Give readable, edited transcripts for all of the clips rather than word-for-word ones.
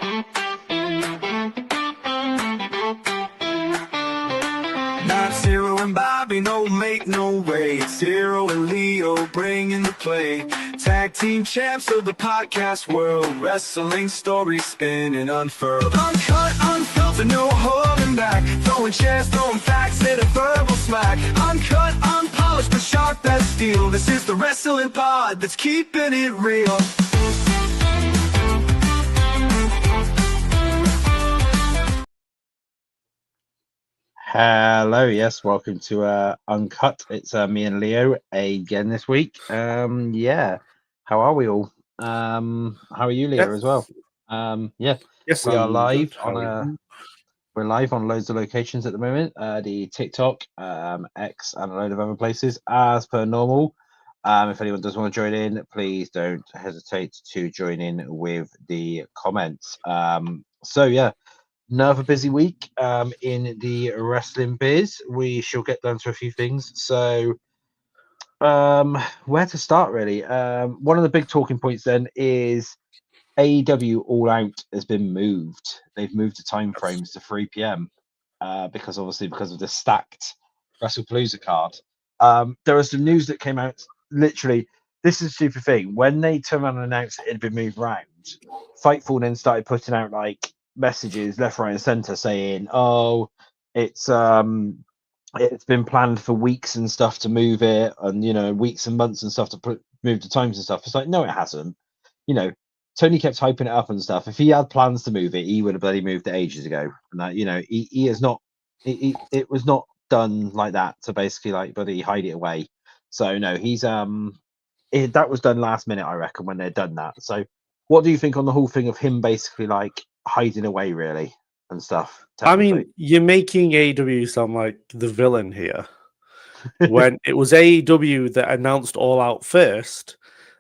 Not Xero and Bobby, no make no way. It's Xero and Leo bringing the play. Tag team champs of the podcast world. Wrestling stories spinning unfurled. Uncut, unfiltered, no holding back. Throwing chairs, throwing facts, hit a verbal smack. Uncut, unpolished, but sharp as steel. This is the wrestling pod that's keeping it real. Hello, yes, welcome to Uncut. It's me and Leo again this week. Yeah, how are we all? How are you, Leo, as well? Yes, we are I'm live good. How are you? we're live on loads of locations at the moment. The TikTok, X, and a load of other places as per normal. If anyone does want to join in, please don't hesitate to join in with the comments. So yeah. Another busy week in the wrestling biz. We shall get down to a few things. So, where to start, really? One of the big talking points then is AEW All Out has been moved. They've moved the time frames to 3 p.m. Because of the stacked WrestlePalooza card. There was some news that came out. Literally, this is a stupid thing. When they turned around and announced it had been moved round, Fightful then started putting out like messages left, right, and center saying, "Oh, it's been planned for weeks and stuff to move it, and weeks and months and stuff to move the times and stuff." It's like, no, it hasn't. Tony kept hyping it up and stuff. If he had plans to move it, he would have bloody moved it ages ago. And that, he has not. It was not done like that to basically like bloody hide it away. So no, he's that was done last minute, I reckon, when they'd done that. So what do you think on the whole thing of him basically like hiding away really and stuff? I mean, you're making AEW sound like the villain here. When it was AEW that announced All Out first,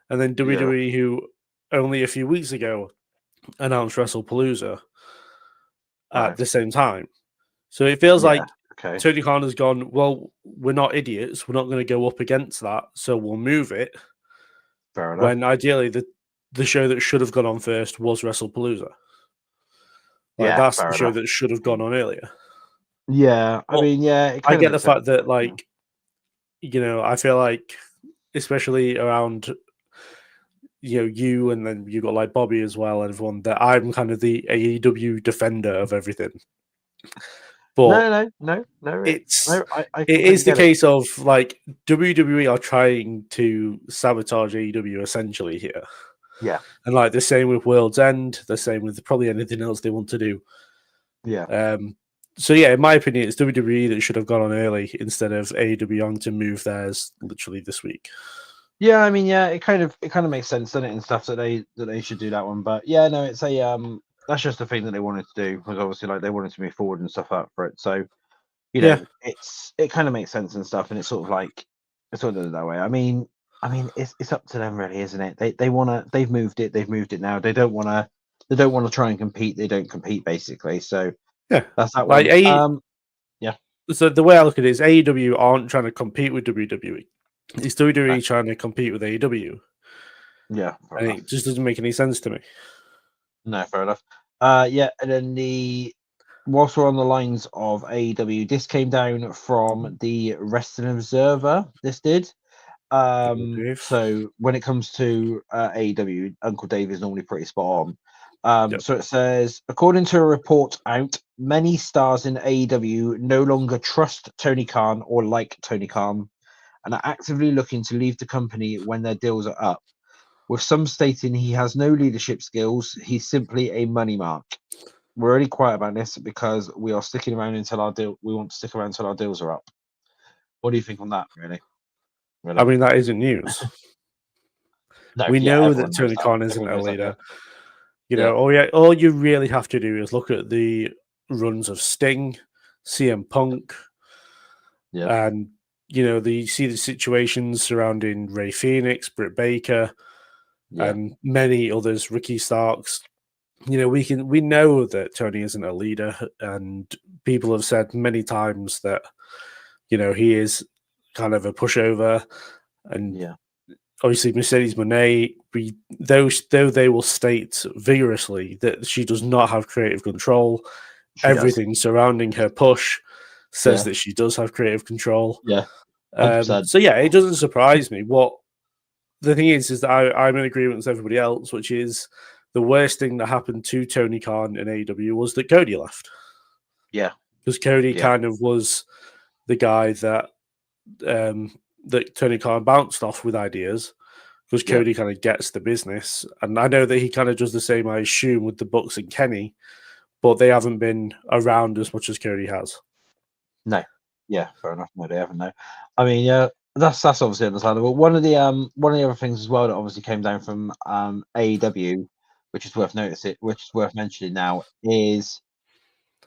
and then WWE, who only a few weeks ago announced WrestlePalooza at the same time. So it feels like Tony Khan has gone, well, we're not idiots. We're not going to go up against that, so we'll move it. Fair enough. When ideally the show that should have gone on first was WrestlePalooza. That's the show that should have gone on earlier. Yeah, I mean, yeah. I get the fact that, like, I feel like, especially around, you and then you got like Bobby as well, and everyone, that I'm kind of the AEW defender of everything. But no. It is the case of like WWE are trying to sabotage AEW essentially here. Yeah. And like the same with World's End, the same with probably anything else they want to do. Yeah. So yeah, in my opinion, it's WWE that should have gone on early instead of AEW on to move theirs literally this week. Yeah, I mean, yeah, it kind of makes sense, doesn't it, and stuff that they should do that one. But yeah, no, it's that's just the thing that they wanted to do, because obviously like they wanted to move forward and stuff up for it. So it kind of makes sense and stuff, and it's sort of like it's sort of that way. I mean, it's up to them really, isn't it? They've moved it now. They don't want to try and compete. They don't compete basically. So yeah, that's that like one. So the way I look at it is AEW aren't trying to compete with WWE. It's WWE trying to compete with AEW. Yeah, and it just doesn't make any sense to me. No, fair enough. Yeah, and then whilst we're on the lines of AEW, this came down from the Wrestling Observer. This did. So when it comes to AEW, Uncle Dave is normally pretty spot on. So it says, according to a report out, many stars in AEW no longer trust Tony Khan or like Tony Khan, and are actively looking to leave the company when their deals are up, with some stating he has no leadership skills. He's simply a money mark. We're really quiet about this because we are sticking around until our deal. We want to stick around until our deals are up. What do you think on that, really? I mean, that isn't news. We know that Tony Khan isn't a leader. All you really have to do is look at the runs of Sting, CM Punk, and you see the situations surrounding Ray Phoenix, Britt Baker, and many others, Ricky Starks. We know that Tony isn't a leader, and people have said many times that he is kind of a pushover, and obviously Mercedes Moné, though they will state vigorously that she does not have creative control, everything surrounding her push says that she does have creative control. Yeah. So yeah, it doesn't surprise me. What the thing is that I'm in agreement with everybody else, which is the worst thing that happened to Tony Khan in AEW was that Cody left. Yeah, because Cody kind of was the guy that that Tony Khan bounced off with ideas. Because Cody kind of gets the business, and I know that he kind of does the same, I assume, with the Bucks and Kenny, but they haven't been around as much as Cody has. No, yeah, fair enough. No, they haven't. No, I mean, yeah, that's obviously understandable. One of the other things as well that obviously came down from AEW, which is worth mentioning now, is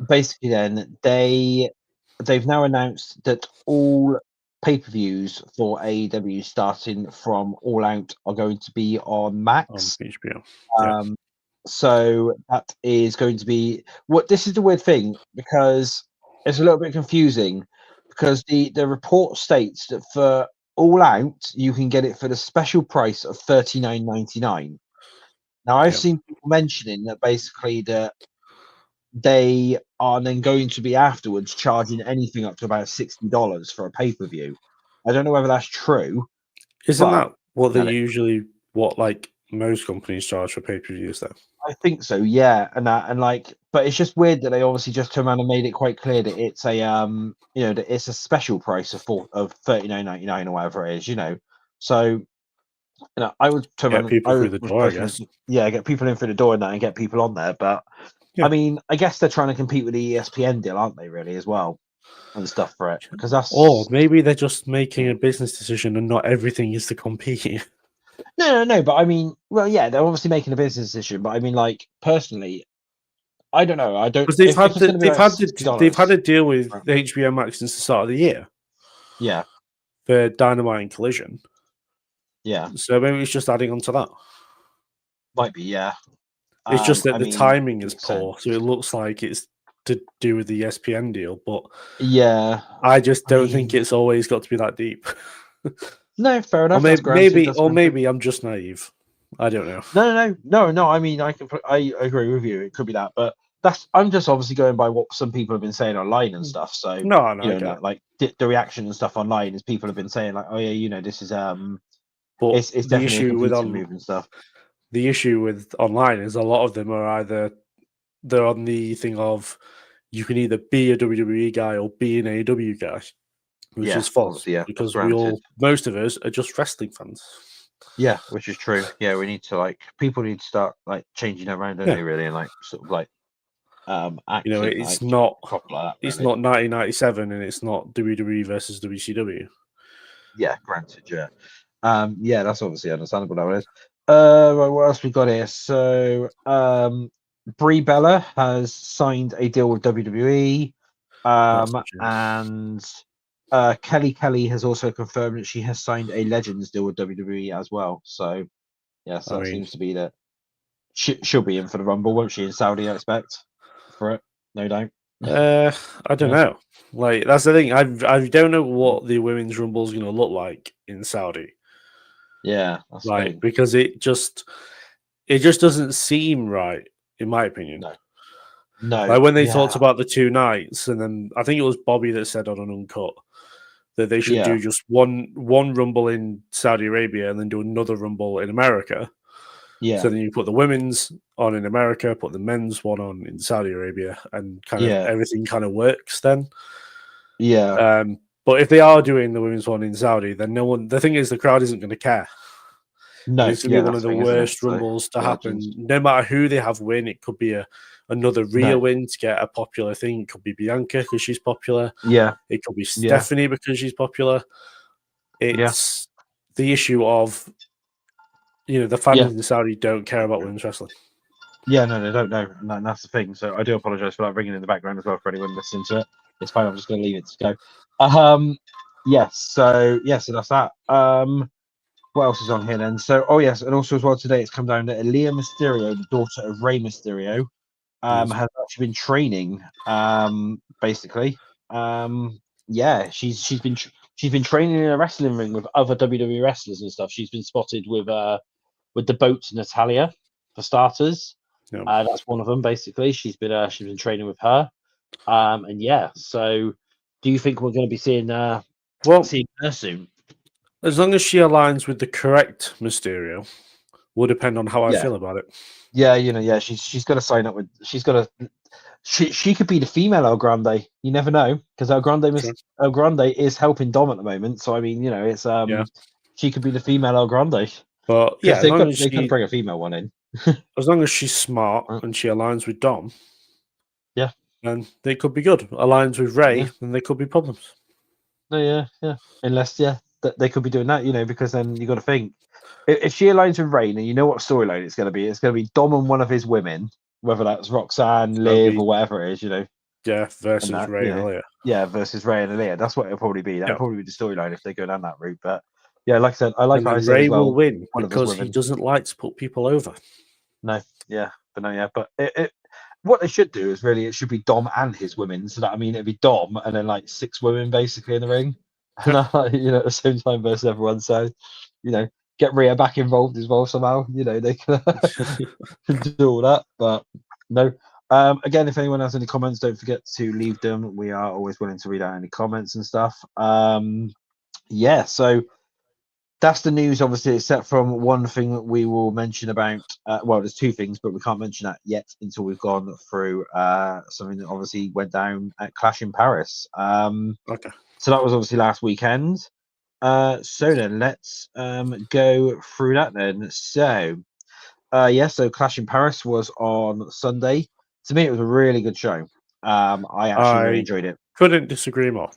basically then they've now announced that all pay-per-views for AEW starting from All Out are going to be on Max. On HBO. So that is going to be this is the weird thing, because it's a little bit confusing, because the report states that for All Out you can get it for the special price of $39.99. Now I've seen people mentioning that basically that they are then going to be afterwards charging anything up to about $60 for a pay-per-view. I don't know whether that's true. Isn't that what they usually like most companies charge for pay-per-views though? I think so, yeah. But it's just weird that they obviously just turned around and made it quite clear that it's a that it's a special price of $39.99 or whatever it is, So I would turn get around, people through the door, I guess. Yeah, get people in through the door and get people on there. But I mean, I guess they're trying to compete with the ESPN deal, aren't they? Really, as well, and stuff for it, because that's. Or maybe they're just making a business decision, and not everything is to compete. No. But I mean, well, yeah, they're obviously making a business decision. But I mean, like personally, I don't know. I don't. Because they've had a deal with the HBO Max since the start of the year. Yeah. For Dynamite and Collision. Yeah. So maybe it's just adding on to that. Might be, yeah. It's just that the timing is poor, so it looks like it's to do with the ESPN deal. But yeah, I just don't think it's always got to be that deep. No, fair enough. Or maybe I'm just naive. I don't know. No. I mean, I agree with you. It could be that, but I'm just obviously going by what some people have been saying online and stuff. So like the reaction and stuff online is people have been saying like, oh yeah, this is But it's definitely the issue with move and stuff. The issue with online is a lot of them are either they're on the thing of you can either be a WWE guy or be an AEW guy, which is false because most of us are just wrestling fans. Yeah, which is true. Yeah, we need to people need to start changing around, don't they? Really, and sort of acting, it's not like that, it's not 1997 and it's not WWE versus WCW. Yeah, granted, yeah. Yeah, that's obviously understandable nowadays. Right, what else we got here? So, Brie Bella has signed a deal with WWE, and Kelly has also confirmed that she has signed a Legends deal with WWE as well. So, yes, that seems to be that she'll be in for the Rumble, won't she? In Saudi, I expect for it, no doubt. I don't know. That's the thing. I don't know what the women's Rumble is going to look like in Saudi. Yeah, that's because it just doesn't seem right, in my opinion. No. When they talked about the 2 nights, and then I think it was Bobby that said on an Uncut that they should do just one Rumble in Saudi Arabia and then do another Rumble in America. Yeah. So then you put the women's on in America, put the men's one on in Saudi Arabia, and kind of everything kind of works then. Yeah. But if they are doing the women's one in Saudi, then the thing is, the crowd isn't going to care. No, it's going to be one of the worst Rumbles to happen. No matter who they have win, it could be another Rhea win to get a popular thing. It could be Bianca because she's popular. Yeah. It could be Stephanie because she's popular. It's the issue of, the fans in Saudi don't care about women's wrestling. Yeah, no, they don't know. And that's the thing. So I do apologize for that ringing in the background as well for anyone listening to it. It's fine. I'm just going to leave it to go. So that's that. What else is on here then? So, and also as well today, it's come down that Leah Mysterio, the daughter of Rey Mysterio, has actually been training. Basically, she's been she's been training in a wrestling ring with other WWE wrestlers and stuff. She's been spotted with the boat Natalia, for starters. Yep. That's one of them, basically. She's been training with her. And yeah, so do you think we're going to be seeing her soon? As long as she aligns with the correct Mysterio, will depend on how I feel about it. Yeah, she's got to sign up with. She could be the female El Grande. You never know, because El Grande is helping Dom at the moment. So I mean, it's she could be the female El Grande. But yeah, they could bring a female one in. As long as she's smart and she aligns with Dom, yeah, then they could be good. Aligns with Ray, then there could be problems. No, yeah. Unless they could be doing that, because then you got to think if she aligns with Ray, then you know what storyline it's going to be. It's going to be Dom and one of his women, whether that's Roxanne, Liv, or whatever it is, Yeah, versus Ray and Aaliyah. Yeah, versus Ray and Aaliyah. That's what it'll probably be. That'll probably be the storyline if they go down that route. But yeah, like I said, I like how I said Ray as well, will win because he doesn't like to put people over. No, yeah, but what they should do is really it should be Dom and his women. So that it'd be Dom and then like 6 women basically in the ring, and at the same time versus everyone. So get Rhea back involved as well somehow. They can do all that. But no. Again, if anyone has any comments, don't forget to leave them. We are always willing to read out any comments and stuff. Yeah, so that's the news, obviously, except from one thing that we will mention about. Well, there's 2 things, but we can't mention that yet until we've gone through something that obviously went down at Clash in Paris. Okay. So that was obviously last weekend. So then let's go through that then. So, so Clash in Paris was on Sunday. To me, it was a really good show. I actually really enjoyed it. Couldn't disagree more.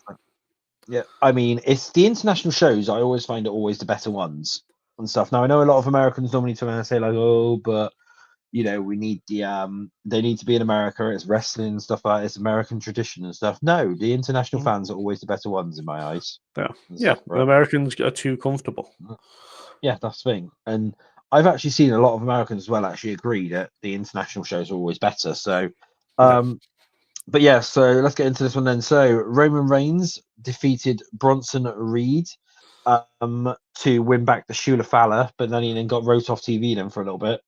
Yeah, I mean, it's the international shows. I always find it always the better ones and stuff. Now, I know a lot of Americans normally turn around and say like, "Oh, but we need they need to be in America. It's wrestling and stuff like that. It's American tradition and stuff." No, the international fans are always the better ones in my eyes. Yeah, the Americans are too comfortable. Yeah, that's the thing. And I've actually seen a lot of Americans as well actually agree that the international shows are always better. So, but yeah, so let's get into this one then. So Roman Reigns defeated Bronson Reed to win back the Shula Fowler, but then he then got wrote off TV then for a little bit,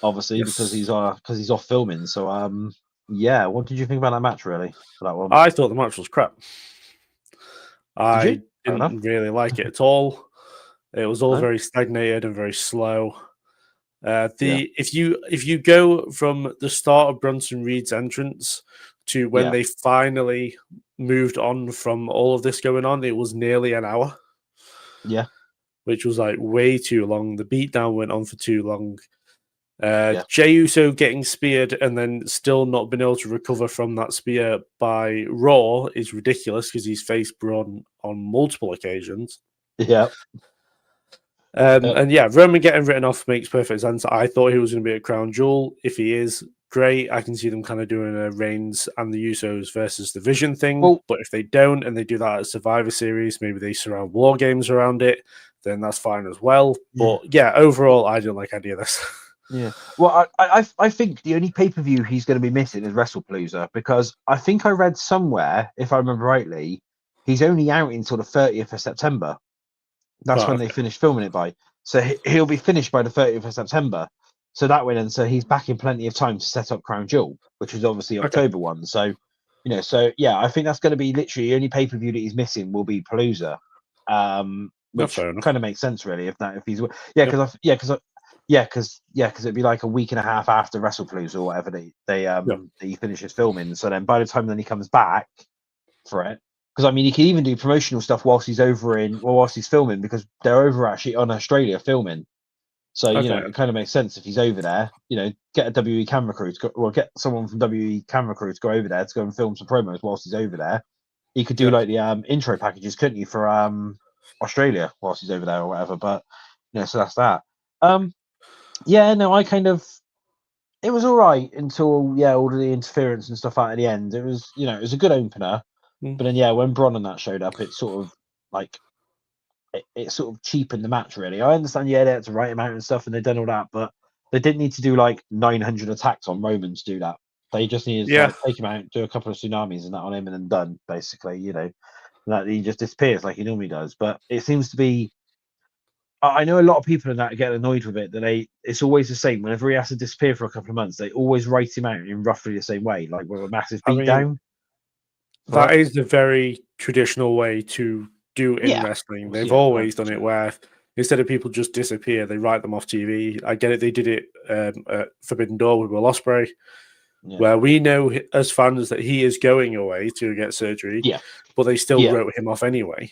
obviously because he's off filming. So what did you think about that match really? For that one, I thought the match was crap. I didn't really like it at all. It was all very stagnated and very slow. If you go from the start of Bronson Reed's entrance to when they finally moved on from all of this going on, it was nearly an hour. Yeah, which was like way too long. The beatdown went on for too long. Jey Uso getting speared and then still not being able to recover from that spear by Raw is ridiculous because he's faced Braun on multiple occasions. Yeah. And Roman getting written off makes perfect sense. I thought he was going to be a crown jewel. If he is, great. I can see them kind of doing a Reigns and the Usos versus the Vision thing. But if they don't and they do that at Survivor Series, maybe they surround War Games around it, then that's fine as well. But overall, I didn't like any of this. Yeah. Well, I think the only pay-per-view he's going to be missing is WrestlePalooza because I think I read somewhere, if I remember rightly, he's only out until the 30th of September. That's when they finish filming it by. So he'll be finished by the 30th of September. So that way, so he's back in plenty of time to set up Crown Jewel, which is obviously October one. So, I think that's going to be literally the only pay-per-view that he's missing will be Palooza, which kind of makes sense really. If he's because it'd be like a week and a half after WrestlePalooza or whatever that he finishes filming. So then by the time then he comes back for it. Because I mean, he can even do promotional stuff whilst he's filming because they're over actually on Australia filming. So it kind of makes sense if he's over there. Get a WE camera crew get someone from WE camera crew to go over there to go and film some promos whilst he's over there. He could do like the intro packages, couldn't you, for Australia whilst he's over there or whatever? But so that's that. It was all right until all of the interference and stuff at the end. It was it was a good opener. But then, when Braun and that showed up, it sort of like it sort of cheapened the match. Really, I understand. They had to write him out and stuff, and they've done all that, but they didn't need to do like 900 attacks on Roman to do that. They just needed to take him out, do a couple of tsunamis and that on him, and then done basically. that he just disappears like he normally does. But it seems to be. I know a lot of people in that get annoyed with it. That it's always the same. Whenever he has to disappear for a couple of months, they always write him out in roughly the same way, like with a massive beatdown. That is the very traditional way to do in wrestling. They've always done it where instead of people just disappear, they write them off TV. I get it. They did it at Forbidden Door with Will Ospreay, where we know as fans that he is going away to get surgery, but they still wrote him off anyway.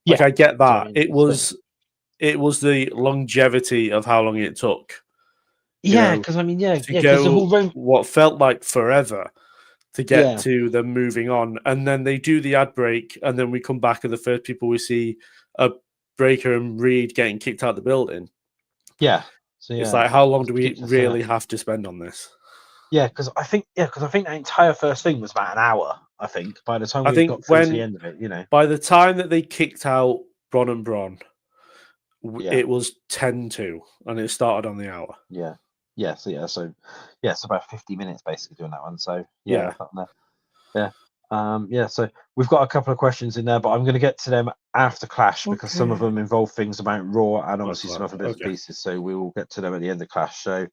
Like, I get that. So, it was the longevity of how long it took. Because because the whole what felt like forever to get to them moving on, and then they do the ad break, and then we come back, and the first people we see are Breaker and Reed getting kicked out of the building. Yeah, so it's like, how long do we really have to spend on this? Yeah, because I think that entire first thing was about an hour. I think by the time we got to the end of it, by the time that they kicked out Bron and Bron, it was 10-2, and it started on the hour. So about 50 minutes basically doing that one. So so we've got a couple of questions in there, but I'm going to get to them after Clash because some of them involve things about Raw and obviously some other bits and pieces. So we will get to them at the end of Clash. So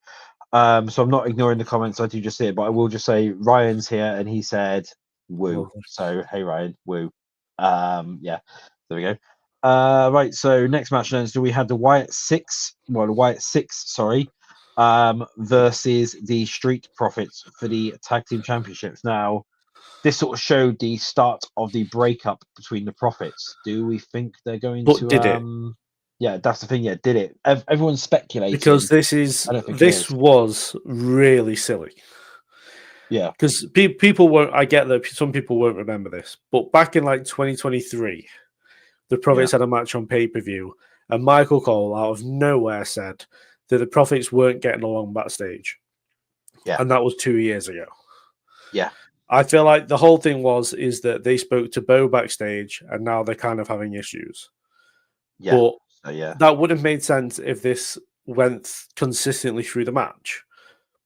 I'm not ignoring the comments. I do just see it, but I will just say Ryan's here and he said woo. So hey Ryan, woo. There we go. Right, so next match then, so we had the Wyatt Six versus the Street Profits for the Tag Team Championships. Now, this sort of showed the start of the breakup between the Profits. Do we think they're going to? Did it? Yeah, that's the thing. Yeah, did it? Everyone's speculating because this was really silly. Yeah, because people won't. I get that some people won't remember this, but back in like 2023, the Profits had a match on pay-per-view, and Michael Cole out of nowhere said that the Profits weren't getting along backstage. Yeah, and that was 2 years ago. Yeah. I feel like the whole thing is that they spoke to Bo backstage, and now they're kind of having issues. Yeah, but that would have made sense if this went consistently through the match.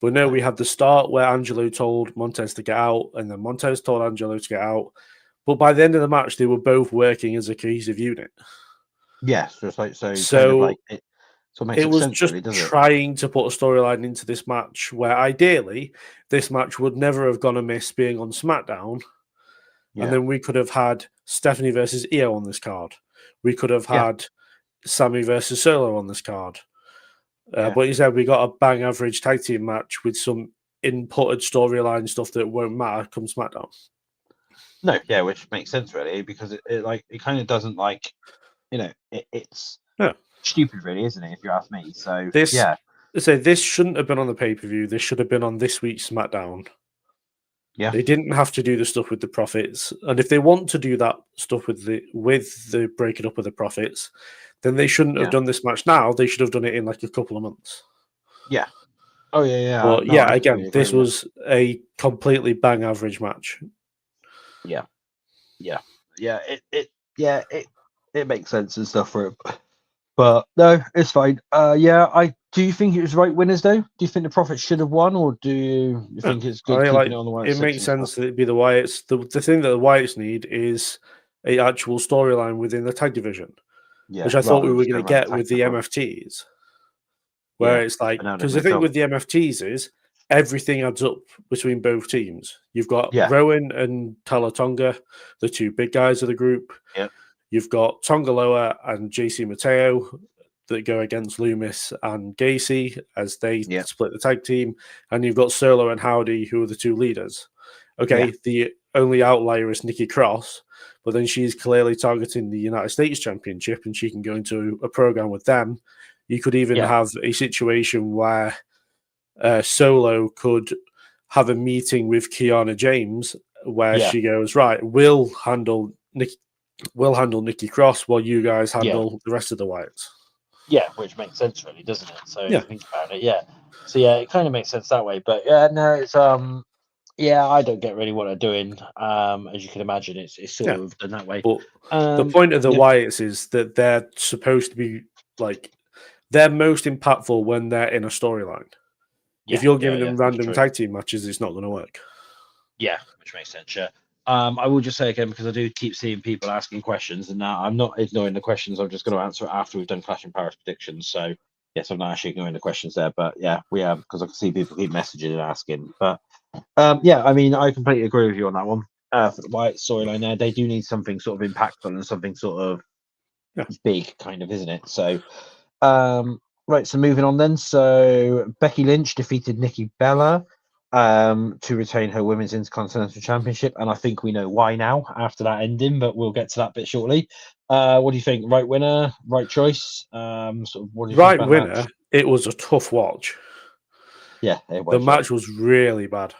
But no, we had the start where Angelo told Montez to get out, and then Montez told Angelo to get out. But by the end of the match, they were both working as a cohesive unit. Yes, it was just trying to put a storyline into this match where ideally this match would never have gone amiss being on SmackDown. And then we could have had Stephanie versus Io on this card. We could have had Sammy versus Solo on this card. But instead we got a bang average tag team match with some inputted storyline stuff that won't matter come SmackDown. No, which makes sense really, because it kind of doesn't it's stupid really, isn't it, if you ask me? So this shouldn't have been on the pay-per-view. This should have been on this week's SmackDown. Yeah, they didn't have to do the stuff with the Profits, and if they want to do that stuff with the breaking up of the Profits, then they shouldn't have done this match now. They should have done it in like a couple of months. Yeah. Oh yeah. But again, this was a completely bang average match. Yeah. It makes sense and stuff for it, but no, it's fine. Do you think it was right winners though? Do you think the Profits should have won, or do you think it's good keeping it on the Wyatt? It makes sense that it'd be the Wyatts. The thing that the Wyatts need is a actual storyline within the tag division, which I thought we were going to get with the MFTs, where it's like, because the thing with the MFTs is everything adds up between both teams. You've got Rowan and Tala Tonga, the two big guys of the group. Yeah. You've got Tongaloa and JC Mateo that go against Loomis and Gacy as they split the tag team. And you've got Solo and Howdy, who are the two leaders. Okay, the only outlier is Nikki Cross, but then she's clearly targeting the United States Championship and she can go into a program with them. You could even have a situation where Solo could have a meeting with Kiana James where she goes, right, we'll handle Nikki Cross while you guys handle the rest of the Wyatts. Yeah, which makes sense really, doesn't it? So if you think about it, so it kind of makes sense that way. But it's I don't get really what they're doing. As you can imagine, it's sort of done that way. But the point of the Wyatts is that they're supposed to be like they're most impactful when they're in a storyline. If you're giving them random tag team matches, it's not going to work. Yeah, which makes sense. Yeah. I will just say again, because I do keep seeing people asking questions, and now I'm not ignoring the questions. I'm just going to answer it after we've done Clash in Paris predictions. So yes, I'm not actually ignoring the questions there, but yeah, we have, because I can see people keep messaging and asking. But yeah, I mean, I completely agree with you on that one. For the White storyline there, they do need something sort of impactful and something sort of big, kind of, isn't it? So, right. So moving on then. So Becky Lynch defeated Nikki Bella to retain her Women's Intercontinental Championship, and I think we know why now after that ending, but we'll get to that bit shortly. What do you think? Right winner, right choice? Sort of, what do you think about winner. that? It was a tough watch. Yeah, it was, the match was really bad,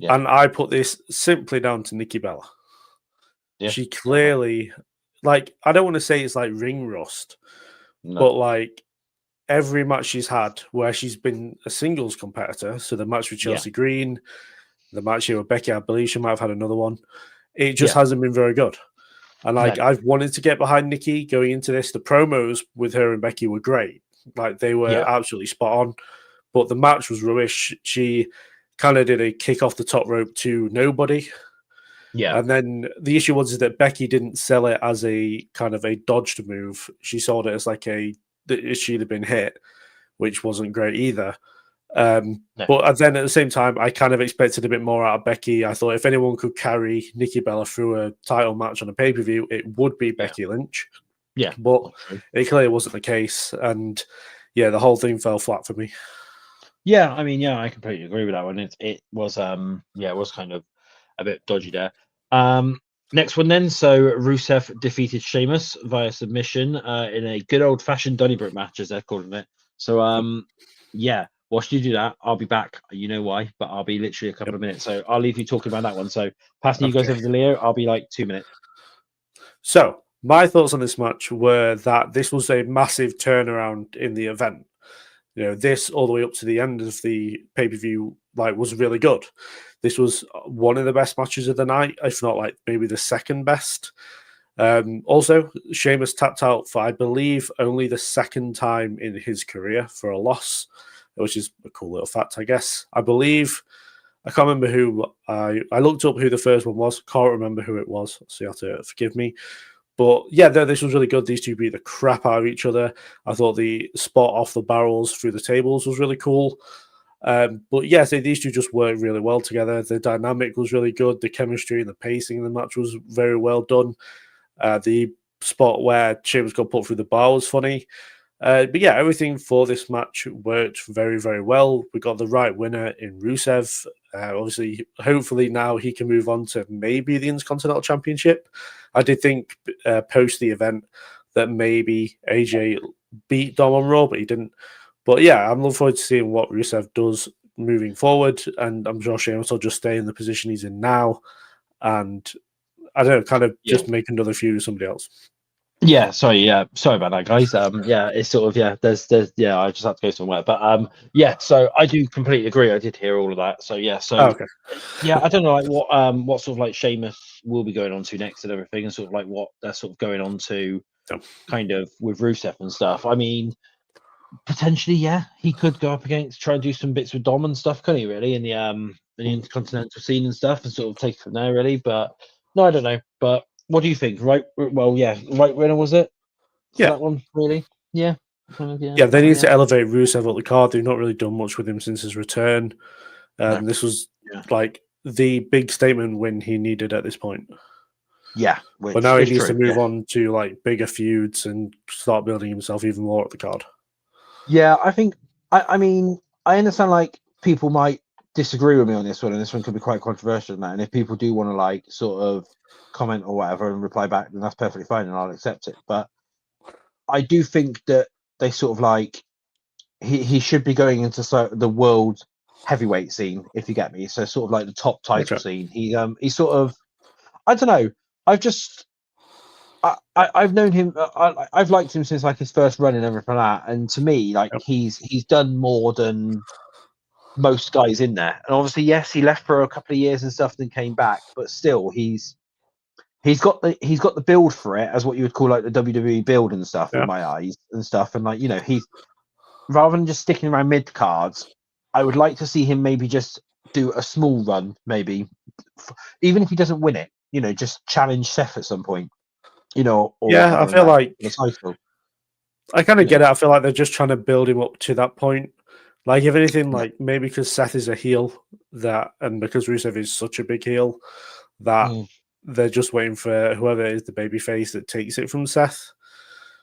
and I put this simply down to Nikki Bella. Yeah, she clearly, like, I don't want to say it's like ring rust, but like every match she's had where she's been a singles competitor, so the match with Chelsea Green, the match here with Becky, I believe she might have had another one, it just hasn't been very good. And like I've wanted to get behind Nikki going into this. The promos with her and Becky were great. Like they were absolutely spot on. But the match was rubbish. She kind of did a kick off the top rope to nobody. Yeah. And then the issue was that Becky didn't sell it as a kind of a dodged move. She sold it as like she'd have been hit, which wasn't great either. But then at the same time, I kind of expected a bit more out of Becky. I thought if anyone could carry Nikki Bella through a title match on a pay-per-view, it would be Becky Lynch. Yeah. But it clearly wasn't the case. And yeah, the whole thing fell flat for me. Yeah, I mean, I completely agree with that one. It was it was kind of a bit dodgy there. Next one then. So Rusev defeated Sheamus via submission in a good old fashioned Donnybrook match, as they're calling it. So yeah, whilst you do that, I'll be back. You know why, but I'll be literally a couple of minutes. So I'll leave you talking about that one. So passing you guys over to Leo, I'll be like 2 minutes. So my thoughts on this match were that this was a massive turnaround in the event. You know, this all the way up to the end of the pay-per-view, like, was really good. This was one of the best matches of the night, if not like maybe the second best. Also, Sheamus tapped out for, I believe, only the second time in his career for a loss, which is a cool little fact, I guess. I believe, I can't remember who, I looked up who the first one was, can't remember who it was, so you have to forgive me. But yeah, this was really good. These two beat the crap out of each other. I thought the spot off the barrels through the tables was really cool. But yeah, so these two just worked really well together. The dynamic was really good. The chemistry and the pacing in the match was very well done. The spot where Sheamus got put through the bar was funny. But yeah, everything for this match worked very, very well. We got the right winner in Rusev. Obviously, hopefully now he can move on to maybe the Intercontinental Championship. I did think post the event that maybe AJ beat Dom on Raw, but he didn't. But yeah, I'm looking forward to seeing what Rusev does moving forward, and I'm sure Sheamus will just stay in the position he's in now, and I don't know, kind of just make another feud with somebody else. Yeah, sorry about that, guys. It's sort of there's I just had to go somewhere, but so I do completely agree. I did hear all of that. So I don't know, like what sort of like Sheamus will be going on to next and everything, and sort of like what they're sort of going on to, kind of with Rusev and stuff. I mean, potentially, he could go up against, try and do some bits with Dom and stuff, couldn't he? Really, in the intercontinental scene and stuff, and sort of take it from there. Really, but no, I don't know, but. What do you think? Right winner was it? For that one, really? Yeah. They need to elevate Rusev up the card. They've not really done much with him since his return. This was like the big statement win he needed at this point. Yeah, but now he needs to move on to like bigger feuds and start building himself even more up the card. Yeah, I think. I mean, I understand like people might disagree with me on this one, and this one could be quite controversial. And if people do want to like sort of comment or whatever and reply back, then that's perfectly fine and I'll accept it. But I do think that they sort of like he should be going into the world heavyweight scene, if you get me. So sort of like the top title scene. He's sort of, I don't know. I've known him. I've liked him since like his first run and everything like that. And to me, like he's done more than most guys in there. And obviously, yes, he left for a couple of years and stuff, then came back. But still, he's got the build for it, as what you would call like the WWE build and stuff in my eyes and stuff. And like, you know, he's, rather than just sticking around mid cards, I would like to see him maybe just do a small run, maybe even if he doesn't win it, just challenge Seth at some point, or I feel like the title. I kind of get it. I feel like they're just trying to build him up to that point. Like, if anything, like maybe because Seth is a heel, and because Rusev is such a big heel, that they're just waiting for whoever is the babyface that takes it from Seth.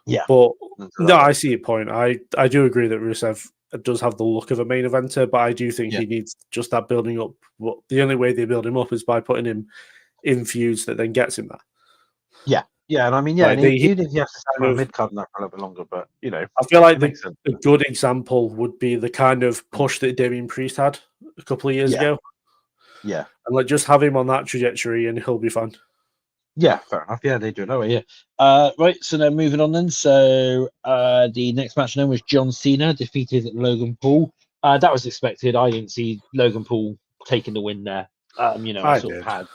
Yeah. But no, I see your point. I do agree that Rusev does have the look of a main eventer, but I do think he needs just that building up. Well, the only way they build him up is by putting him in feuds that then gets him there. Yeah. Yeah, and I mean, even if you have to stand on mid-card and that for a little bit longer, but, I feel like the good example would be the kind of push that Damien Priest had a couple of years ago. Yeah. And like, just have him on that trajectory and he'll be fine. Yeah, fair enough. Yeah, they do it that way, yeah. Right, so now moving on then. So the next match then was John Cena defeated Logan Paul. That was expected. I didn't see Logan Paul taking the win there. I sort of had.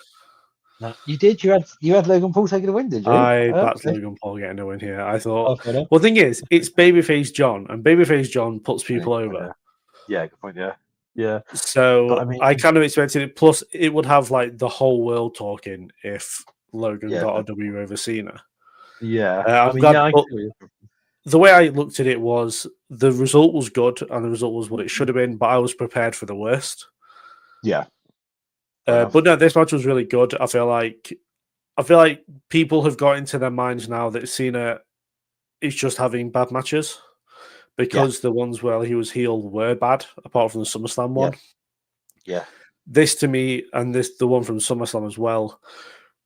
You did? You had Logan Paul taking the win, did you? I backed Logan Paul getting a win here. I thought, well, the thing is, it's Babyface John, and Babyface John puts people over. Yeah, good point, yeah. So I kind of expected it. Plus, it would have like the whole world talking if Logan got a W over Cena. Yeah. The way I looked at it was the result was good, and the result was what it should have been, but I was prepared for the worst. Yeah. But no, this match was really good. I feel like people have got into their minds now that Cena is just having bad matches because the ones where he was heel were bad, apart from the SummerSlam one. Yeah. This to me, and the one from SummerSlam as well,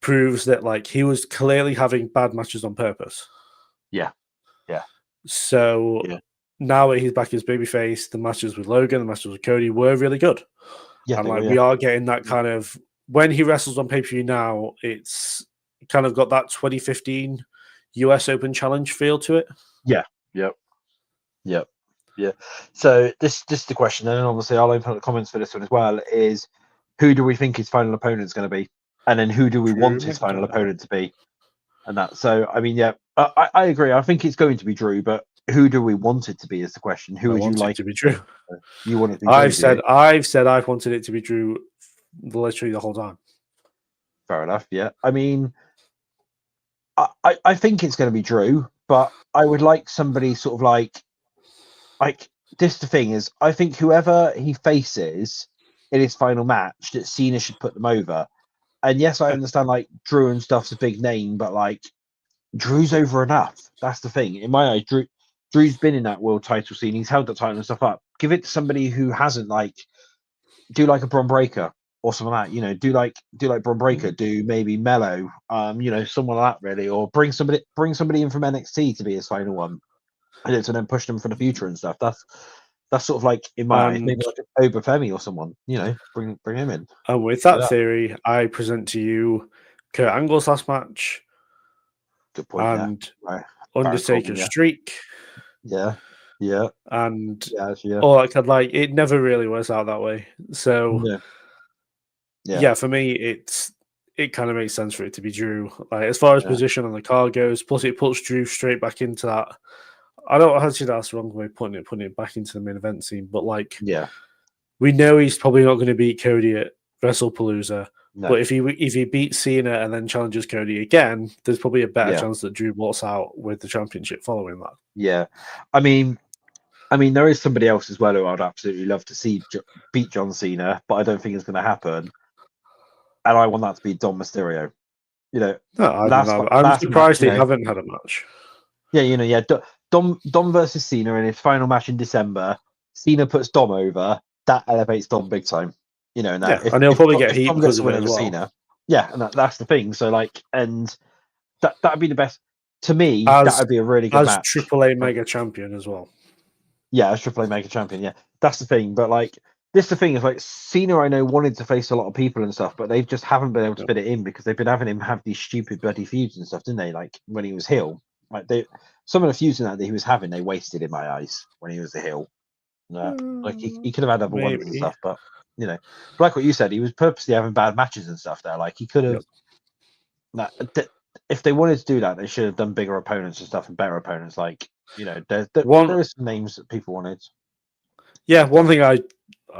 proves that like he was clearly having bad matches on purpose. Yeah. So now that he's back as babyface, the matches with Logan, the matches with Cody were really good. Yeah, and like we are getting that kind of when he wrestles on pay-per-view now, it's kind of got that 2015 US Open Challenge feel to it. Yeah. So this is the question, and obviously I'll open up the comments for this one as well. Is who do we think his final opponent is going to be, and then who do we want his final opponent to be, and that. So I mean, I agree. I think it's going to be Drew, but who do we want it to be is the question. Who would you like to be Drew? You want it to be Drew? I've said I've wanted it to be Drew literally the whole time. Fair enough. Yeah. I mean, I think it's going to be Drew, but I would like somebody sort of like this. The thing is, I think whoever he faces in his final match, that Cena should put them over. And yes, I understand like Drew and stuff's a big name, but like Drew's over enough. That's the thing. In my eyes, Drew's been in that world title scene. He's held that title and stuff up. Give it to somebody who hasn't, like, do like a Bron Breakker or something like that. Do like Bron Breakker. Do maybe Mello. Someone like that really, or bring somebody in from NXT to be his final one, and to then push them for the future and stuff. That's sort of like in my eyes, maybe like an Obafemi or someone. Bring him in. And with that theory, I present to you Kurt Angle's last match. Good point. And Undertaker's streak. Yeah. And it never really works out that way. So for me, it kind of makes sense for it to be Drew. Like as far as position on the card goes, plus it puts Drew straight back into that. I don't actually that's the wrong way of putting it back into the main event scene, but we know he's probably not going to beat Cody at WrestlePalooza. No. But if he beats Cena and then challenges Cody again, there's probably a better chance that Drew walks out with the championship following that. Yeah, I mean, there is somebody else as well who I'd absolutely love to see beat John Cena, but I don't think it's going to happen. And I want that to be Dom Mysterio. I'm surprised they haven't had a match. Yeah, Dom versus Cena in his final match in December. Cena puts Dom over. That elevates Dom big time. And he'll probably get heat because of it as well. Cena, and that's the thing. So and that'd be the best to me. That would be a really good match. As AAA Mega Champion as well. Yeah, as AAA Mega Champion. Yeah, that's the thing. But the thing is, Cena, I know wanted to face a lot of people and stuff, but they just haven't been able to fit it in because they've been having him have these stupid bloody feuds and stuff, didn't they? Like when he was heel, some of the feuds that he was having, they wasted in my eyes when he was the heel. He could have had other ones and stuff, but. Like what you said, he was purposely having bad matches and stuff there. Like he could have, if they wanted to do that, they should have done bigger opponents and stuff and better opponents. There are some names that people wanted. Yeah, one thing I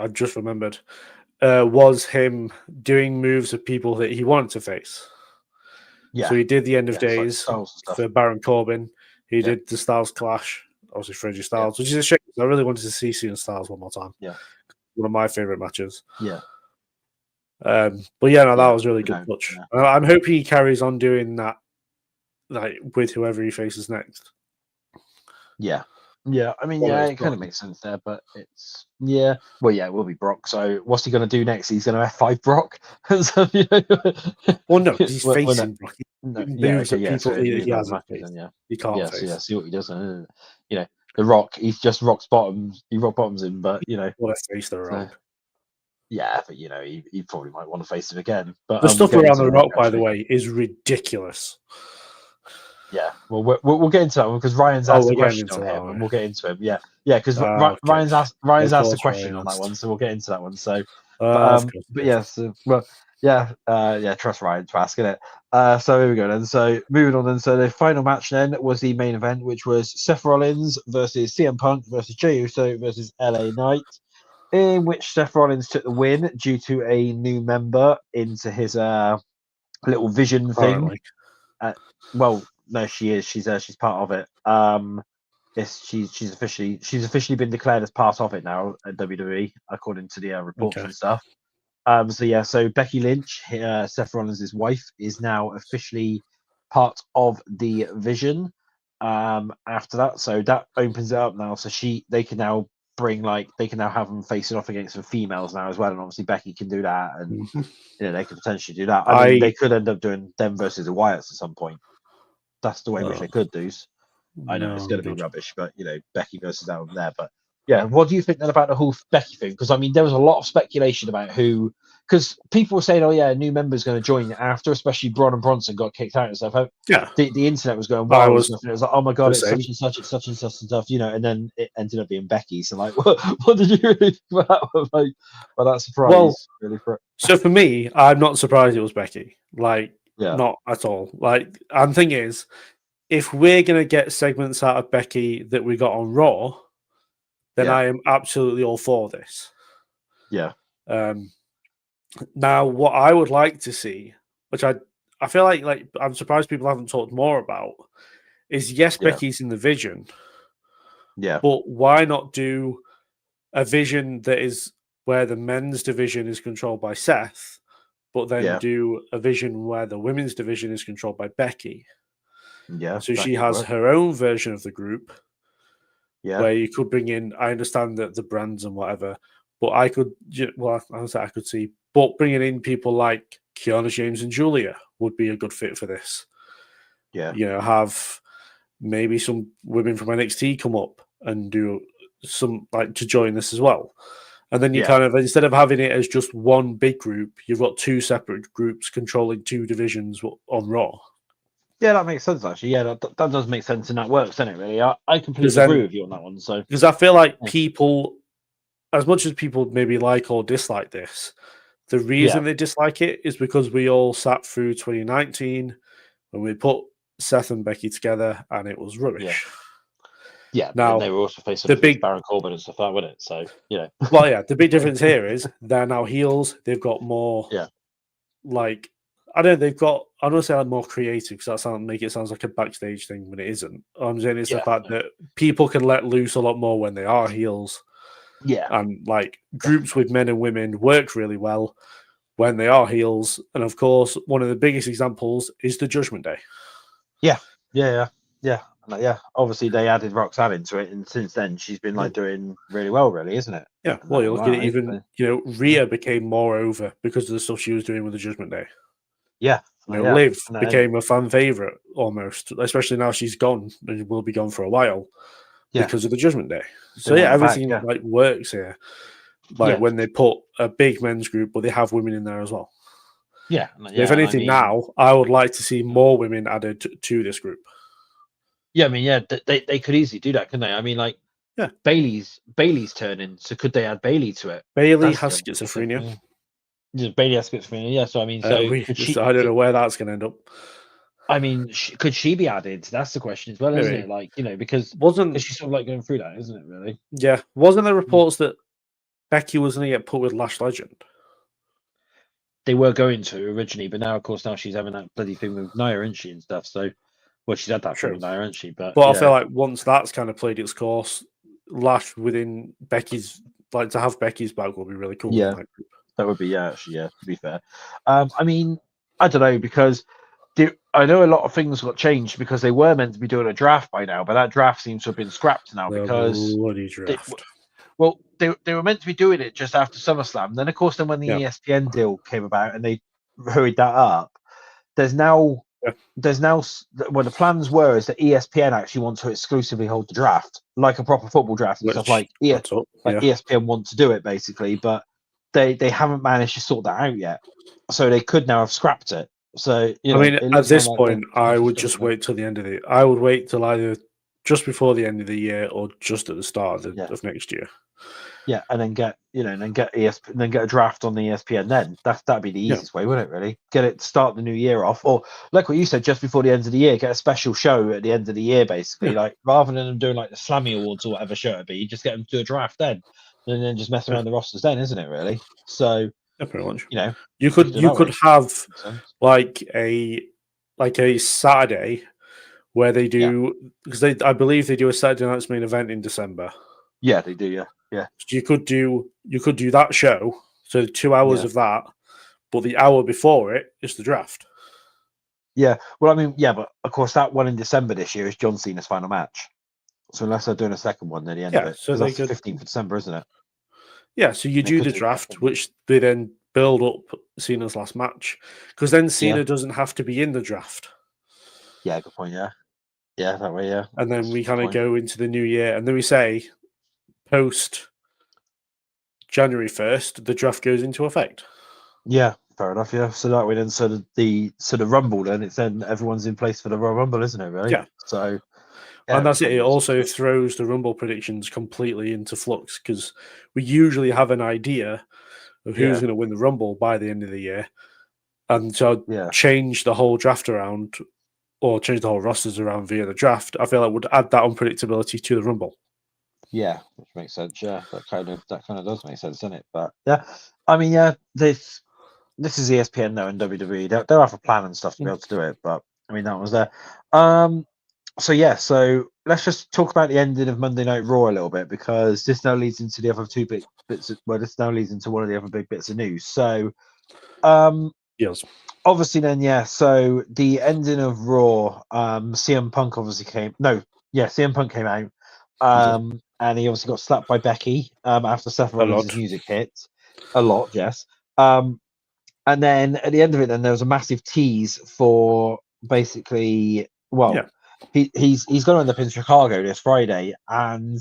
just remembered. was him doing moves of people that he wanted to face. Yeah. So he did the End of like Days for Baron Corbin. He did the Styles Clash, obviously for AJ Styles, which is a shame. I really wanted to see Cena Styles one more time. Yeah. One of my favorite matches. Yeah. But yeah, no, that was really good touch. Yeah. I'm hoping he carries on doing that, like with whoever he faces next. Yeah. Yeah, I mean, it kind of makes sense there, but it's well, it will be Brock. So what's he going to do next? He's going to F5 Brock. So, well, no, he's facing Brock. He moves at people so he hasn't faced. He can't face. So see what he does. The Rock, he's just Rock's bottoms. He Rock bottoms him, but well, let's face the Rock. Yeah, but he probably might want to face him again. But the stuff around the Rock, by the way, is ridiculous. Yeah, well, we'll get into that one because Ryan's asked a question on him, and we'll get into him. Yeah, because Ryan's asked a question on that one, so we'll get into that one. So, but yes, trust Ryan to ask it. So here we go then. So moving on then. So the final match then was the main event, which was Seth Rollins versus CM Punk versus Jey Uso versus LA Knight, in which Seth Rollins took the win due to a new member into his little vision thing. Well. No, she is. She's part of it. She's officially been declared as part of it now at WWE, according to the reports and stuff. So Becky Lynch, Seth Rollins' wife, is now officially part of the Vision. After that, so that opens it up now. So they can now have them facing off against some females now as well, and obviously Becky can do that, and they could potentially do that. I mean, they could end up doing them versus the Wyatts at some point. That's the way which they could do. I know it's going to be rubbish, but Becky versus out there. But yeah, what do you think then about the whole Becky thing? Because I mean, there was a lot of speculation about who, because people were saying, "Oh yeah, a new member's going to join after," especially Braun and Bronson got kicked out and stuff. Yeah, the internet was going wild. It was like, "Oh my god, it's such and such, it's such and such and stuff," and then it ended up being Becky. So like, what did you really think about that? Like, that surprise? Well, really so for me, I'm not surprised it was Becky. Like. Yeah. Not at all. Like, and thing is, if we're going to get segments out of Becky that we got on Raw, then I am absolutely all for this. Yeah. Now, what I would like to see, which I feel like I'm surprised people haven't talked more about, is Becky's in the Vision. Yeah. But why not do a Vision that is where the men's division is controlled by Seth, but then do a Vision where the women's division is controlled by Becky. Yeah. So she has her own version of the group. Yeah. Where you could bring in, I understand that the brands and whatever, but I could see, but bringing in people like Kiana James and Julia would be a good fit for this. Yeah. Have maybe some women from NXT come up and do some, to join this as well. And then you kind of, instead of having it as just one big group, you've got two separate groups controlling two divisions on Raw. Yeah, that makes sense, actually. Yeah, that does make sense, and that works, doesn't it, really? I completely agree with you on that one. So, because I feel like people, as much as people maybe like or dislike this, the reason they dislike it is because we all sat through 2019 when we put Seth and Becky together, and it was rubbish. Yeah, now they were also facing the big Baron Corbin and stuff like that, wasn't it? So, Well, yeah, the big difference here is they're now heels. They've got more, I don't know, they've got, I don't say more creative because that sounds like a backstage thing when it isn't. I'm saying it's the fact that people can let loose a lot more when they are heels. Yeah. And groups with men and women work really well when they are heels. And of course, one of the biggest examples is the Judgment Day. Yeah. Obviously, they added Roxanne into it, and since then, she's been doing really well, really, isn't it? Yeah. Well, you look at it, even Rhea became more over because of the stuff she was doing with the Judgment Day. Yeah. Liv became a fan favorite almost, especially now she's gone and will be gone for a while because of the Judgment Day. So everything works here. When they put a big men's group, but they have women in there as well. Yeah. If anything, now I would like to see more women added to this group. Yeah, I mean, they could easily do that, couldn't they? I mean, Bailey's turning, so could they add Bailey to it? Bailey has schizophrenia. Bailey has schizophrenia, yeah. So I mean, I don't know where that's going to end up. I mean, could she be added? That's the question as well, isn't it? Because she's sort of going through that, isn't it? Really? Yeah. Wasn't there reports that Becky was going to get put with Lash Legend? they were going to originally, but now of course she's having that bloody thing with Nia, isn't she, and stuff. So, well, she's had that thing with Nia, isn't she? But I feel like once that's kind of played its course, Lash within Becky's, like to have Becky's back will be really cool. Yeah, that would be actually, to be fair. I mean, I don't know, because I know a lot of things got changed because they were meant to be doing a draft by now, but that draft seems to have been scrapped now because bloody draft. They were meant to be doing it just after SummerSlam. Then, of course, when the ESPN deal came about and they hurried that up, there's now well, the plans were is that ESPN actually want to exclusively hold the draft, like a proper football draft and stuff. Like ESPN want to do it basically, but they haven't managed to sort that out yet. So they could now have scrapped it. So I mean, at this point, I would just wait till the end of I would wait till either just before the end of the year or just at the start of next year. Yeah, and then get ESPN, then get a draft on the ESPN. Then that'd be the easiest way, wouldn't it? Really, get it start the new year off, or like what you said, just before the end of the year, get a special show at the end of the year, basically. Like rather than them doing like the Slammy Awards or whatever show it'd be, you just get them to do a draft then, and then just mess around the rosters then, isn't it? Really. So pretty much. You could have like a Saturday where they do because I believe they do a Saturday night's main event in December. Yeah, they do. Yeah. So you could do that show, so 2 hours of that, but the hour before it is the draft. Yeah. Well, I mean, but of course that one in December this year is John Cena's final match. So unless they're doing a second one near the end of it, so that's 15th of December, isn't it? Yeah. So you do the draft, which they then build up Cena's last match, because then Cena doesn't have to be in the draft. Yeah, good point. Yeah, that way. Yeah, and then we kind of go into the new year, and then we say post January 1st, the draft goes into effect. Yeah, fair enough. Yeah, so that way then, so the Rumble, then it's then everyone's in place for the Royal Rumble, isn't it? Really? Yeah. So, and that's it. It also throws the Rumble predictions completely into flux because we usually have an idea of who's going to win the Rumble by the end of the year, and so change the whole draft around or change the whole rosters around via the draft. I feel like would add that unpredictability to the Rumble. Yeah, which makes sense. Yeah, that kind of does make sense, doesn't it? But I mean, this is ESPN now and WWE. They'll have a plan and stuff to be able to do it. But I mean, that was there. So let's just talk about the ending of Monday Night Raw a little bit because this now leads into the other two bits. This now leads into one of the other big bits of news. So, yes. Obviously, then, so the ending of Raw, CM Punk obviously CM Punk came out. And he obviously got slapped by Becky after Seth Rollins' music hit. A lot, yes. And then at the end of it, then there was a massive tease for basically, he's going to end up in Chicago this Friday, and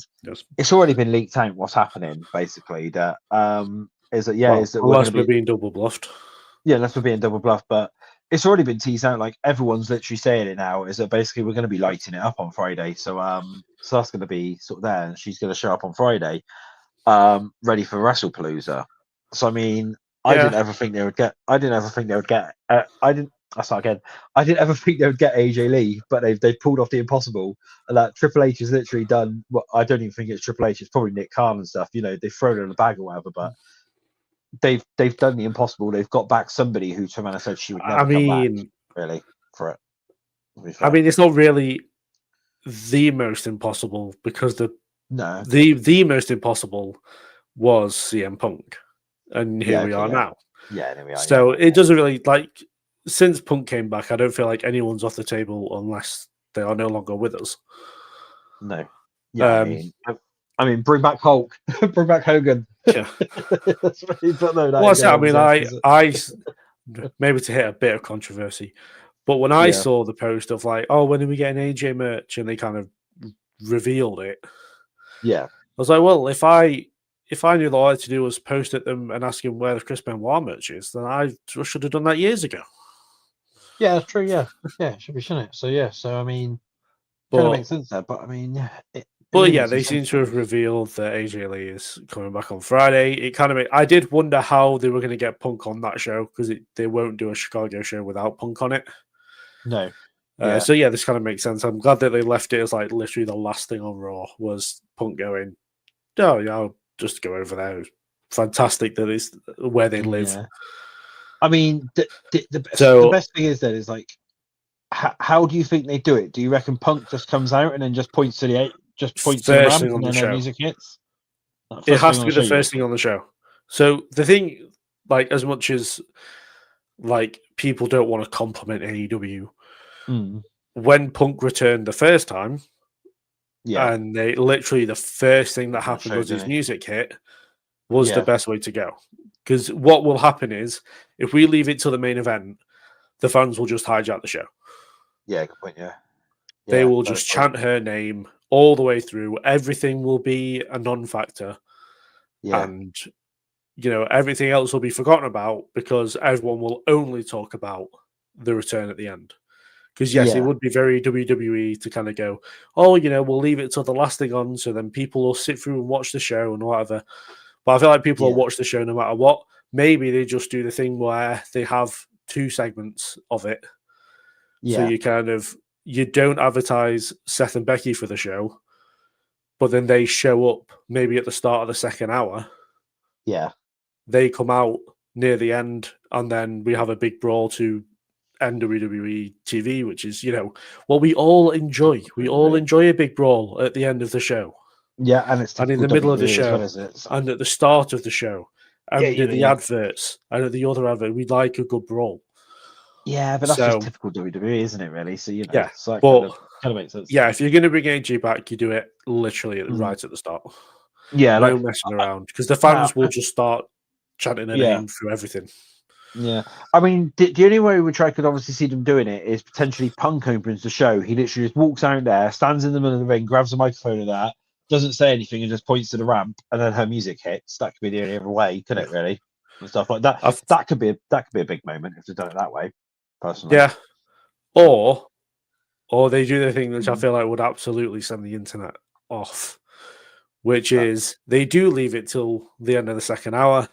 it's already been leaked out what's happening. Basically, that unless we're being double bluffed. Yeah, unless we're being double bluffed, but it's already been teased out. Like everyone's literally saying it now. Is that basically we're going to be lighting it up on Friday? So so that's going to be sort of there, and she's going to show up on Friday, ready for WrestlePalooza. So I mean, I didn't ever think they would get. I didn't ever think they would get AJ Lee, but they've pulled off the impossible. And that Triple H has literally done. Well, I don't even think it's Triple H. It's probably Nick Khan and stuff. They've thrown it in a bag or whatever, but. They've done the impossible. They've got back somebody who Tamana said she would never come back, really, for it. I mean, it's not really the most impossible because the most impossible was CM Punk, and here we are now. Yeah, here we are. So it doesn't really since Punk came back. I don't feel like anyone's off the table unless they are no longer with us. No. Yeah, I mean, bring back Hulk, bring back Hogan. Yeah. I maybe to hit a bit of controversy, but when I saw the post of when are we getting AJ merch, and they kind of revealed it, I was like, well, if I knew all I had to do was post at them and ask him where the Chris Benoit merch is, then I should have done that years ago. Yeah, that's true. Yeah, it should be, shouldn't it? So I mean, kind of makes sense there, but I mean. But they seem to have revealed that AJ Lee is coming back on Friday. It kind of I did wonder how they were going to get Punk on that show because they won't do a Chicago show without Punk on it. No. So this kind of makes sense. I'm glad that they left it as literally the last thing on Raw was Punk going, I'll just go over there. It was fantastic that it's where they live. I mean, the best thing is then is like, how do you think they do it? Do you reckon Punk just comes out and then just points to the first ramp thing on and the then show. music hits? It has to be the first thing on the show. So the thing, like, as much as like people don't want to compliment AEW, when Punk returned the first time, and they literally the first thing that happened was his music hit, was the best way to go. Because what will happen is, if we leave it till the main event, the fans will just hijack the show. Yeah, good point. Yeah, they will just chant her name all the way through. Everything will be a non-factor, and everything else will be forgotten about because everyone will only talk about the return at the end. Because yes, it would be very WWE to kind of go, oh, we'll leave it till the last thing on, so then people will sit through and watch the show and whatever. But I feel like people will watch the show no matter what. Maybe they just do the thing where they have 2 segments of it. So you don't advertise Seth and Becky for the show, but then they show up maybe at the start of the second hour. Yeah. They come out near the end, and then we have a big brawl to end WWE TV, which is, what we all enjoy. We all enjoy a big brawl at the end of the show. Yeah, and it's in the middle of the show, and at the start of the show, and at the adverts, and at the other advert, we like a good brawl. Yeah, but that's just typical WWE, isn't it? Really. So but kind of makes sense. Yeah, if you're going to bring AJ back, you do it literally right at the start. Yeah, no messing around, because the fans will just start chanting her name through everything. Yeah, I mean, the only way which I could obviously see them doing it is potentially Punk opens the show. He literally just walks out there, stands in the middle of the ring, grabs a microphone of that, doesn't say anything, and just points to the ramp, and then her music hits. That could be the only other way, couldn't it? Really, and stuff like that. That could be a big moment if they've done it that way. Personally, yeah. Or they do the thing which I feel like would absolutely send the internet off, which is they do leave it till the end of the second hour.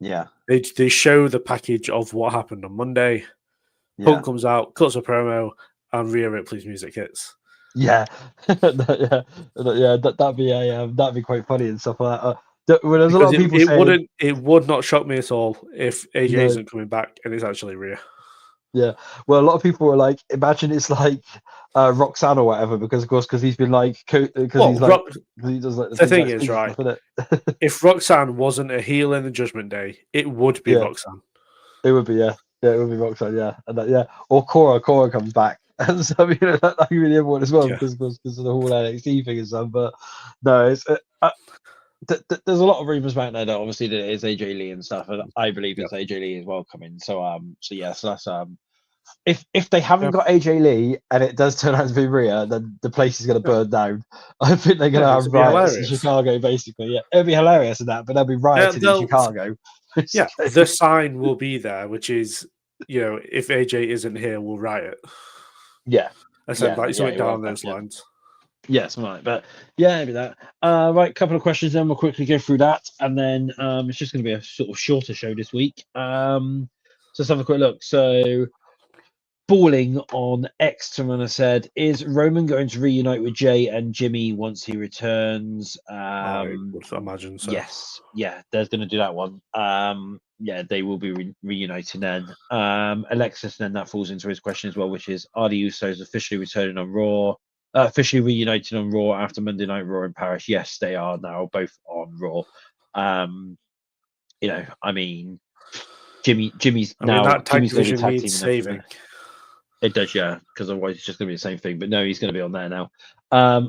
Yeah. They show the package of what happened on Monday. Punk comes out, cuts a promo, and Rhea Ripley's music hits. Yeah, that'd be quite funny and stuff like that. When there's a lot of people saying it would not shock me at all if AJ isn't coming back and it's actually Rhea. Yeah, well, a lot of people were like, imagine it's like Roxanne or whatever, because he's been like, he does like the thing is, right? Stuff, if Roxanne wasn't a heel in the Judgment Day, it would be Roxanne. It would be, it would be Roxanne, and or Cora comes back, and so that could be the other one as well, because of the whole NXT thing and stuff. But no, it's there's a lot of rumors about that. Obviously, that it is AJ Lee and stuff, and I believe it's AJ Lee as well coming. So that's if they haven't got AJ Lee and it does turn out to be Rhea, then the place is going to burn down. I think they're going to have riots in Chicago, basically. Yeah, it'll be hilarious in that, but there'll be riots in Chicago. The sign will be there, which is, if AJ isn't here, we'll riot. Yeah, something down those lines. Yeah, something like that. Yeah, maybe that. Right, couple of questions, then we'll quickly go through that, and then it's just going to be a sort of shorter show this week. So let's have a quick look. So, Balling on Exterman said, "Is Roman going to reunite with Jay and Jimmy once he returns?" I would imagine so. Yes, there's going to do that one. They will be reuniting then. Alexis, then that falls into his question as well, which is, are the Usos officially returning on Raw? Officially reunited on Raw after Monday Night Raw in Paris? Yes, they are now both on Raw. I mean, Jimmy's now. That tag division tag needs saving. It does, because otherwise it's just going to be the same thing. But no, he's going to be on there now.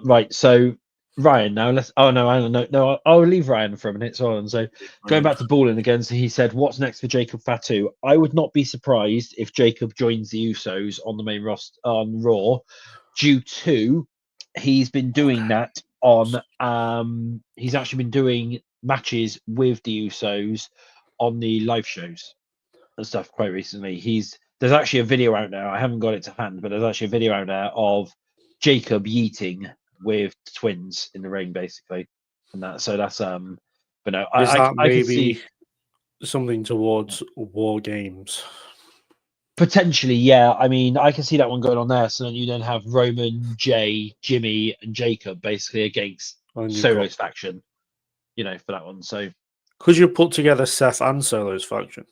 Right, so Ryan now. I'll leave Ryan for a minute. So going back to Balling again, so he said, "What's next for Jacob Fatu?" I would not be surprised if Jacob joins the Usos on the main roster on Raw, due to he's been doing that on. He's actually been doing matches with the Usos on the live shows and stuff quite recently. There's actually a video out there. I haven't got it to hand, but there's actually a video out there of Jacob yeeting with twins in the ring, basically, and that. So that's but no, I can see something towards War Games. Potentially, yeah. I mean, I can see that one going on there. So then you then have Roman, Jay, Jimmy, and Jacob basically against Solo's faction, for that one. So could you put together Seth and Solo's faction?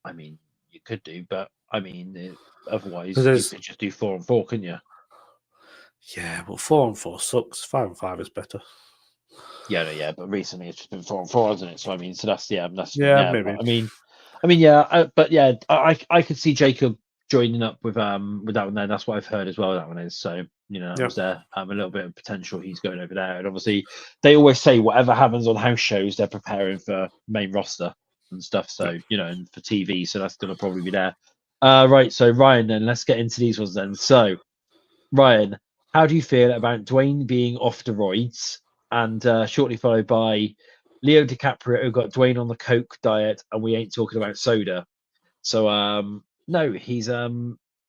I mean, you could do, but I mean, otherwise you There's could just do 4 and 4, couldn't you? yeah, but 4 and 4 sucks. 5 and 5 is better. Yeah, no, yeah, but recently it's just been 4 and 4, hasn't it? So I mean, so that's Maybe. But, I mean, yeah, but yeah, I could see Jacob joining up with that one there. That's what I've heard as well. That one is so that was there. A little bit of potential. He's going over there, and obviously they always say whatever happens on house shows, they're preparing for main roster and stuff. So and for TV, so that's going to probably be there. Right. So Ryan, then let's get into these ones then. So Ryan, how do you feel about Dwayne being off steroids, and shortly followed by Leo DiCaprio, who got Dwayne on the Coke diet, and we ain't talking about soda. So no, he's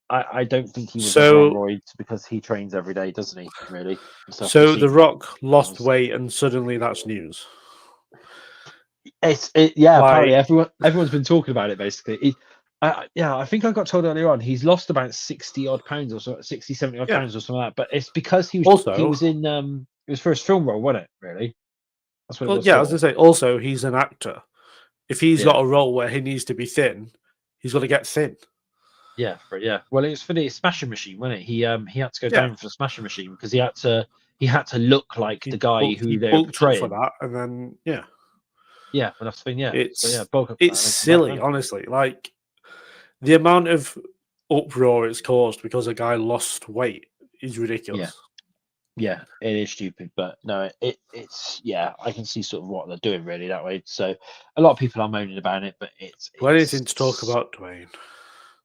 I don't think he was ever on roids because he trains every day, doesn't he? Really. So The Rock lost weight, and suddenly that's news. Apparently everyone's been talking about it basically. I think I got told earlier on he's lost about 60 odd pounds or so, 60, 70 odd pounds or something like that. But it's because he was in it was for his film role, wasn't it? Really? That's what it was. Yeah, I was gonna say also he's an actor. If he's got a role where he needs to be thin, he's got to get thin. Yeah, well it was for the Smashing Machine, wasn't it? He had to go down for the Smashing Machine because he had to look like the guy who they were portraying for that, and then yeah, but that's the thing. It's silly, honestly. Like the amount of uproar it's caused because a guy lost weight is ridiculous. Yeah, it is stupid, but no, it's I can see sort of what they're doing really that way. So a lot of people are moaning about it, but it's anything to talk about Dwayne.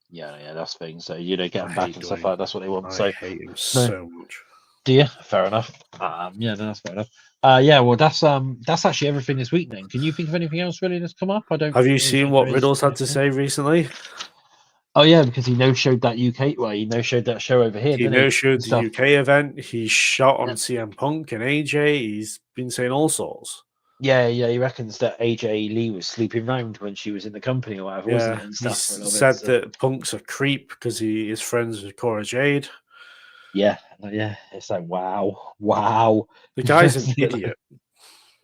Yeah, that's the thing. So get him back and stuff like that. That's what they want. I hate him so much. Do you? Fair enough. That's fair enough. Well, that's actually everything this week. Then, can you think of anything else really that's come up? I don't. Have you seen what Riddle's had to say recently? Oh yeah, because he no-showed that UK. Well, he no-showed that show over here. He no-showed the UK event. He shot on CM Punk and AJ. He's been saying all sorts. Yeah, he reckons that AJ Lee was sleeping around when she was in the company or whatever, wasn't it? And stuff. He said that Punk's a creep because he is friends with Cora Jade. Yeah, it's like wow. The guy's an idiot.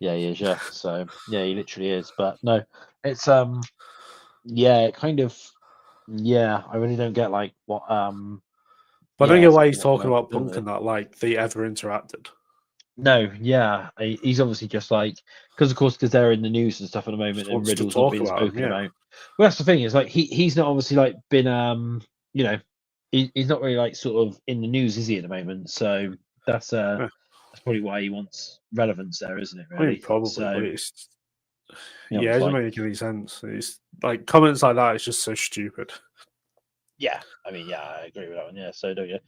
Yeah, he is. Yeah, so he literally is. But no, it's it kind of. Yeah, I really don't get like what. But I don't get why he's talking about Punk and that like they ever interacted. No, he's obviously just like because they're in the news and stuff at the moment, and Riddle's not being spoken about. Well, that's the thing is like he's not obviously like been he's not really like sort of in the news, is he, at the moment? So that's probably why he wants relevance there, isn't it? Really, I mean, probably. But it's it doesn't make any sense. It's like comments like that. It's just so stupid. Yeah, I mean, I agree with that one. Yeah, so don't you?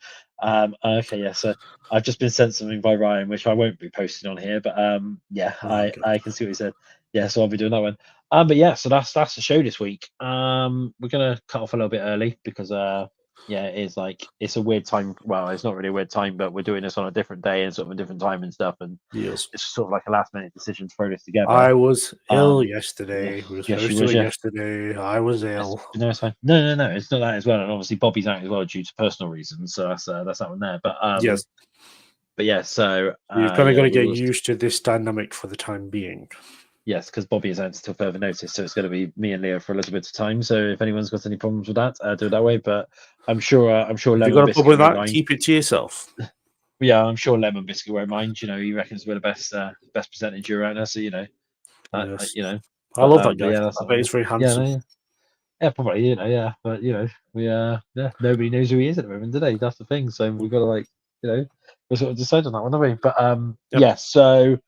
Okay, yeah. So I've just been sent something by Ryan, which I won't be posting on here, but I can see what he said. Yeah, so I'll be doing that one. But yeah, so that's the show this week. We're gonna cut off a little bit early because it is like it's a weird time. Well, it's not really a weird time, but we're doing this on a different day and sort of a different time and stuff. And it's sort of like a last minute decision to throw this together. I was ill yesterday. We were supposed to yesterday. I was ill. No, it's fine. No, it's not that as well. And obviously Bobby's out as well due to personal reasons. So that's that one there. But yes. But yeah, so you've kind of got to get used to this dynamic for the time being. Yes, because Bobby is out until further notice, so it's going to be me and Leo for a little bit of time. So if anyone's got any problems with that, do it that way. But I'm sure. If you've got a problem with that, keep it to yourself. Yeah, I'm sure Lemon Biscuit won't mind. He reckons we're the best percentage around us. So yes. I love that guy. I bet he's very handsome. Yeah, probably. But we nobody knows who he is at the moment today. That's the thing. So we've got to we sort of decide on that one, haven't we? But so.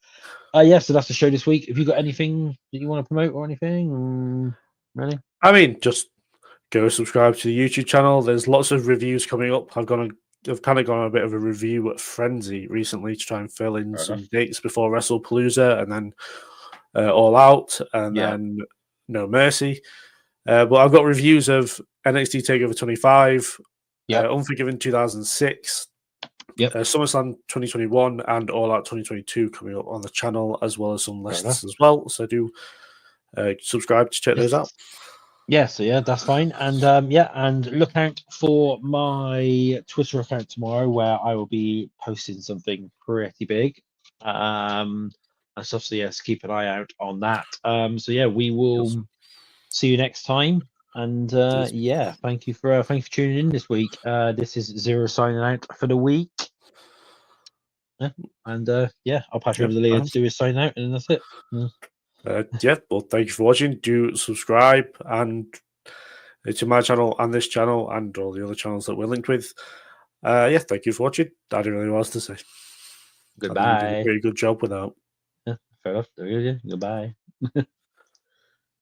So that's the show this week. Have you got anything that you want to promote or anything? Really? I mean, just go subscribe to the YouTube channel. There's lots of reviews coming up. I've kind of gone on a bit of a review at Frenzy recently to try and fill in some dates before WrestlePalooza and then All Out and then No Mercy. But I've got reviews of NXT TakeOver 25, Unforgiven 2006. SummerSlam 2021 and All Out 2022 coming up on the channel, as well as some lists as well. So do subscribe to check those out. Yeah, so that's fine. And and look out for my Twitter account tomorrow, where I will be posting something pretty big. And stuff. So keep an eye out on that. We will see you next time. And thank you for tuning in this week. This is Xero signing out for the week. And I'll pass you over to Leo to do his sign out, and that's it. Well, thank you for watching. Do subscribe and to my channel and this channel and all the other channels that we're linked with. Thank you for watching. I don't really know what else to say. Goodbye. I think you did a pretty good job with that. Yeah, fair enough. Goodbye.